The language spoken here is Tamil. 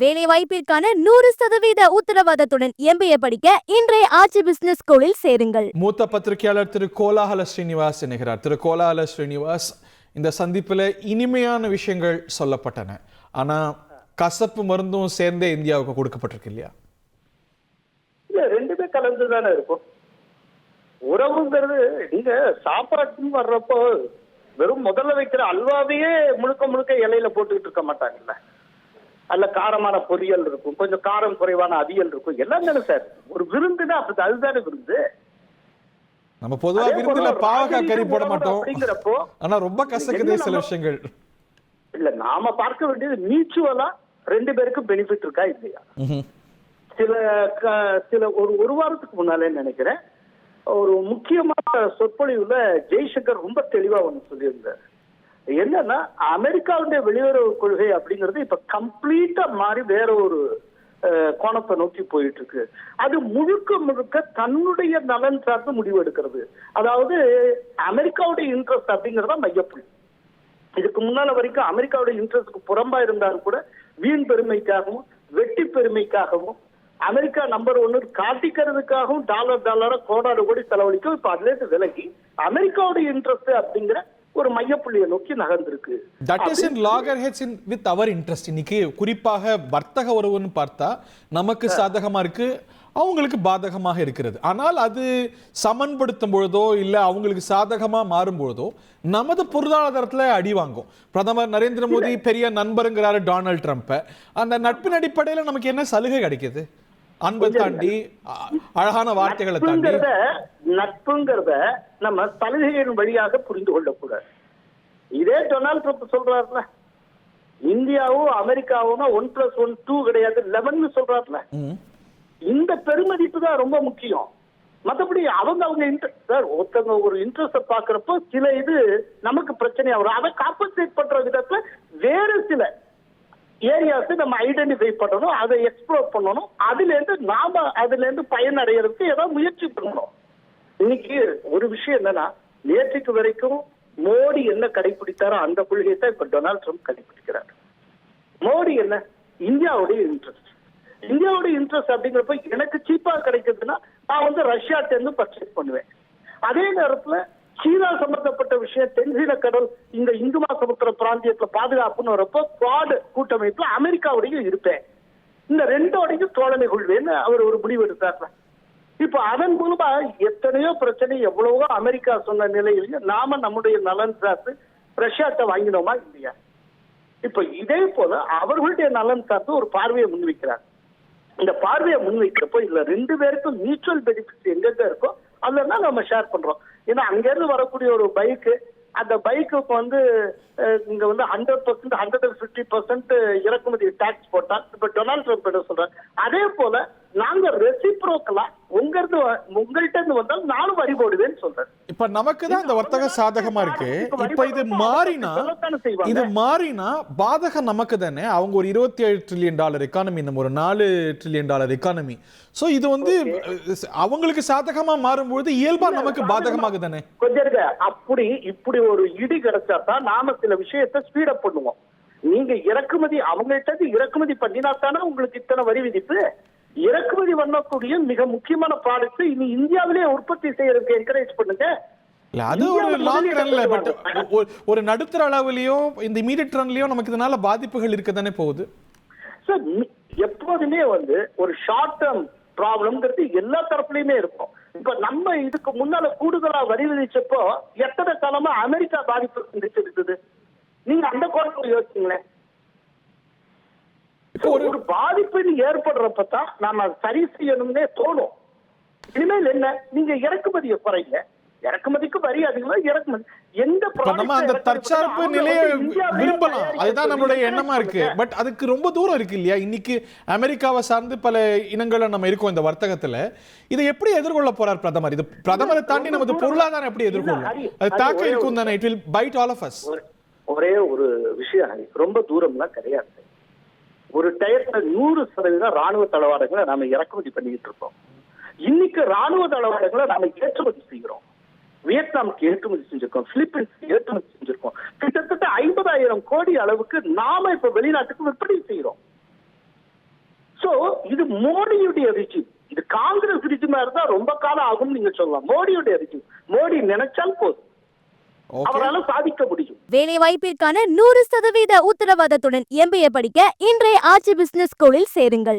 வேலை வாய்ப்பிற்கான 100% உத்தரவாதத்துடன் MBA படிக்க இன்றைய ஆட்சி பிசினஸ் ஸ்கூலில் சேருங்கள். மூத்த பத்திரிகையாளர் திரு கோலாஹல ஸ்ரீனிவாஸ் இணைகிறார். திரு கோலாஹல ஸ்ரீனிவாஸ், இந்த சந்திப்பில் இனிமையான விஷயங்கள் சொல்லப்பட்டன, ஆனா கசப்பு மருந்தும் சேர்ந்தே இந்தியாவுக்கு கொடுக்கப்பட்டிருக்கு இல்லையா? இல்ல, ரெண்டுமே கலந்துதானே இருக்கும். உறவுங்கிறது நீங்க சாப்பாட்டுன்னு வர்றப்போ வெறும் முதல்ல வைக்கிற அல்வாவையே முழுக்க முழுக்க இலையில போட்டுக்கிட்டு இருக்க மாட்டாங்கல்ல. அல்ல காரமான பொரியல் இருக்கும், கொஞ்சம் காரம் குறைவான அவியல் இருக்கும், எல்லாம் தானே சார் ஒரு விருந்துன்னா. அப்படி அதுதானே விருந்து. நம்ம பொதுவா விருந்துல பாவக்காய் கறி போட மாட்டோம் அப்படிங்கிறப்போ ஆனா ரொம்ப கசக்குதே சில விஷயங்கள். இல்ல, நாம பார்க்க வேண்டியது மியூச்சுவலா ரெண்டு பேருக்கும் பெனிஃபிட் இருக்கா இல்லையா. சில ஒரு வாரத்துக்கு முன்னாலே நினைக்கிறேன் ஒரு முக்கியமான சொற்பொழிவுல ஜெய்சங்கர் ரொம்ப தெளிவா ஒண்ணு சொல்லியிருந்தார். என்னன்னா, அமெரிக்காவுடைய வெளியுறவு கொள்கை அப்படிங்கிறது இப்ப கம்ப்ளீட்டா மாறி வேற ஒரு கோணத்தை நோக்கி போயிட்டு இருக்கு. அது முழுக்க முழுக்க தன்னுடைய நலன் சார்ந்து முடிவு எடுக்கிறது. அதாவது அமெரிக்காவுடைய இன்ட்ரெஸ்ட் அப்படிங்கறத மையப்புள்ளி. இதுக்கு முன்னால வரைக்கும் அமெரிக்காவுடைய இன்ட்ரெஸ்ட்க்கு புறம்பா இருந்தாலும் கூட வீண் பெருமைக்காகவும் வெட்டி பெருமைக்காகவும் அமெரிக்கா நம்பர் 1 காட்டிக்கிறதுக்காகவும் டாலரா கோடாடு கோடி செலவழிக்கும். இப்ப அதுல இருந்து விலகி அமெரிக்காவுடைய இன்ட்ரெஸ்ட் அப்படிங்கிற ஒரு மையப்புள்ளியை நோக்கி நகர்ந்திருக்கு. That is in loggerheads with our interest. இன்னைக்கு குறிப்பாக வர்த்தக உறவுன்னு பார்த்தா நமக்கு சாதகமா இருக்கு, அவங்களுக்கு பாதகமாக இருக்கிறது. ஆனால் அது சமன்படுத்தும் பொழுதோ இல்ல அவங்களுக்கு சாதகமா மாறும் பொழுதோ நமது பொருளாதாரத்துல அடி வாங்கும். பிரதமர் நரேந்திர மோடி பெரிய நண்பருங்கிறாரு டொனால்ட் ட்ரம்ப். அந்த நட்பின் அடிப்படையில நமக்கு என்ன சலுகை கிடைக்குது? அன்பை தாண்டி, அழகான வார்த்தைகளை தாண்டி நட்புங்கிறத நம்ம சலுகைகளின் வழியாக புரிந்து கொள்ளக்கூடாது. இதே டொனால்ட் ட்ரம்ப் சொல்றாருல, இந்தியாவும் அமெரிக்காவும் 1+1 2 கிடையாது 11 சொல்றாருல. இந்த பெருமதிப்பு தான் ரொம்ப முக்கியம். மற்றபடி அவங்க இன்ட்ரெஸ்ட் சார், ஒருத்தவங்க ஒரு இன்ட்ரெஸ்ட பாக்குறப்போ சில இது நமக்கு பிரச்சனையா வரும். அதை காம்பன்சேட் பண்ற விதத்துல வேற சில ஏரியாஸ் நம்ம ஐடென்டிஃபை பண்ணணும், அதை எக்ஸ்ப்ளோர் பண்ணணும், அதுல இருந்து பயன் அடைகிறதுக்கு ஏதாவது முயற்சி பண்ணணும். இன்னைக்கு ஒரு விஷயம் என்னன்னா, நேற்றுக்கு வரைக்கும் மோடி என்ன கடைபிடித்தாரோ அந்த கொள்கையை தான் இப்ப டொனால்ட் ட்ரம்ப் கடைபிடிக்கிறார். மோடி என்ன, இந்தியாவுடைய இன்ட்ரெஸ்ட் அப்படிங்கிறப்ப எனக்கு சீப்பா கிடைக்குதுன்னா நான் ரஷ்யாட்ட இருந்து பர்ச்சேஸ் பண்ணுவேன். அதே நேரத்துல சீனா சம்பந்தப்பட்ட விஷயம், தென்சீன கடல், இந்த இந்து மகாசமுத்திர பிராந்தியத்துல பாதுகாப்புன்னு வரப்போ குவாட் கூட்டமைப்புல அமெரிக்காவுடைய இருப்பேன், இந்த ரெண்டோடையும் தோழமை கொள்வேன்னு அவர் ஒரு முடிவு எடுத்தார். இப்ப அதன் மூலமா எத்தனையோ பிரச்சனை எவ்வளவோ அமெரிக்கா சொன்ன நிலையிலேயே நாம நம்முடைய நலன் சார்ந்து ரஷ்யாட்ட வாங்கினோமா இல்லையா? இப்ப இதே போல அவர்களுடைய நலன் சார்ந்து ஒரு பார்வையை முன்வைக்கிறார். இந்த பார்வையை முன்வைக்கிறப்போ இல்ல ரெண்டு பேருக்கும் மியூச்சுவல் பெனிஃபிட் எங்கெங்க இருக்கோ அதெல்லாம் நம்ம ஷேர் பண்றோம். ஏன்னா அங்க இருந்து வரக்கூடிய ஒரு பைக்கு, அந்த பைக்குக்கு இங்க 100% 150% இறக்குமதி டாக்ஸ் போட்டா இப்ப டொனால்ட் ட்ரம்ப் என்ன சொல்றாரு, அதே போல நாங்க ரெசிப்ரோக்கலா உங்கள்கிட்ட இருந்து வந்தால் நானும் வரி போடுவேன்னு சொல்றேன். இப்ப நமக்கு தான் இந்த வர்த்தக சாதகமா இருக்கு. இப்ப இது மாறினா பாதகம் நமக்கு தானே. அவங்க ஒரு $27 ட்ரில்லியன் எக்கானமி, நம்ம ஒரு $4 ட்ரில்லியன் எக்கானமி. சோ இது அவங்களுக்கு சாதகமா மாறும்போது இயல்பா நமக்கு பாதகமாக தானே. கொஞ்சம் இப்படி ஒரு இடி கிடைச்சா தான் நாம சில விஷயத்தை ஸ்பீடப் பண்ணுவோம். நீங்க அவங்கள்ட்ட இறக்குமதி பண்ணினா தானே உங்களுக்கு இத்தனை வரி விதிப்பு. இறக்குமதி பண்ணக்கூடிய மிக முக்கியமான ப்ராடக்ட் இனி இந்தியாவிலே உற்பத்தி செய்யறதுக்கு என்கரேஜ் பண்ணுங்க. அது ஒரு லாங் ரன்ல, பட் ஒரு நடுத்தர அளவுலயோ இந்த இமீடியட் ரன்லயோ நமக்கு இதனால பாதிப்புகள் இருக்க தானே போகுது. சார், எப்போதுமே ஒரு ஷார்ட் டேர்ம் ப்ராப்ளம்ங்கிறது எல்லா தரப்புலயுமே இருக்கும். இப்ப நம்ம இதுக்கு முன்னால கூடுதலா வரி விதிச்சப்போ எத்தனை காலமா அமெரிக்கா பாதிப்பு இருந்தது, நீங்க அந்த கோணத்துல யோசிச்சீங்களேன். ஒரு பாதிப்பு ஏற்படுறப்பதான் நாம சரி செய்யணும்னே தோணும். இனிமேல் என்ன, நீங்க இறக்குமதியை குறைங்க, இறக்குமதிக்கு வரி அதிகமா, இறக்குமதி நம்ம அந்த தற்சார்பு நிலையை விரும்பலாம், அதுதான் நம்மளுடைய எண்ணமா இருக்கு. பட் அதுக்கு ரொம்ப தூரம் இருக்கு இல்லையா? இன்னைக்கு அமெரிக்காவை சார்ந்து பல இனங்களை நம்ம இருக்கோம் இந்த வர்த்தகத்துல. இதை எப்படி எதிர்கொள்ள போறார் பிரதமர்? இது பிரதமரை தாண்டி நமது பொருளாதாரம் எப்படி எதிர்கொள்ளும்? அது தாக்கம் இருக்கும் தானே. It will bite all of us. ஒரே ஒரு விஷயம், ரொம்ப தூரம்லாம் கிடையாது. ஒரு டயத்துல 100% ராணுவ தளவாடங்களை நாம இறக்குமதி பண்ணிட்டு இருக்கோம். இன்னைக்கு ராணுவ தளவாடங்களை நாம ஏற்றுமதி செய்கிறோம். வியட்நாமுக்கு ஏற்றுமதி செஞ்சிருக்கோம், பிலிப்பைன்ஸ் ஏற்றுமதி செஞ்சிருக்கோம். கிட்டத்தட்ட 50,000 கோடி அளவுக்கு நாம இப்ப வெளிநாட்டுக்கு விற்பனை செய்யறோம். இது மோடியுடைய ரிஜிம். இது காங்கிரஸ் ரிஜிமா இருந்தா ரொம்ப காலம் ஆகும் நீங்க சொல்லலாம். மோடியுடைய ரிஜிம். மோடி நினைச்சால் போதும், அவரால் சாதிக்க முடியும். வேலை வாய்ப்பிற்கான 100% உத்தரவாதத்துடன் MBA படிக்க இன்றைய ஆச்சி பிசினஸ் ஸ்கூலில் சேருங்கள்.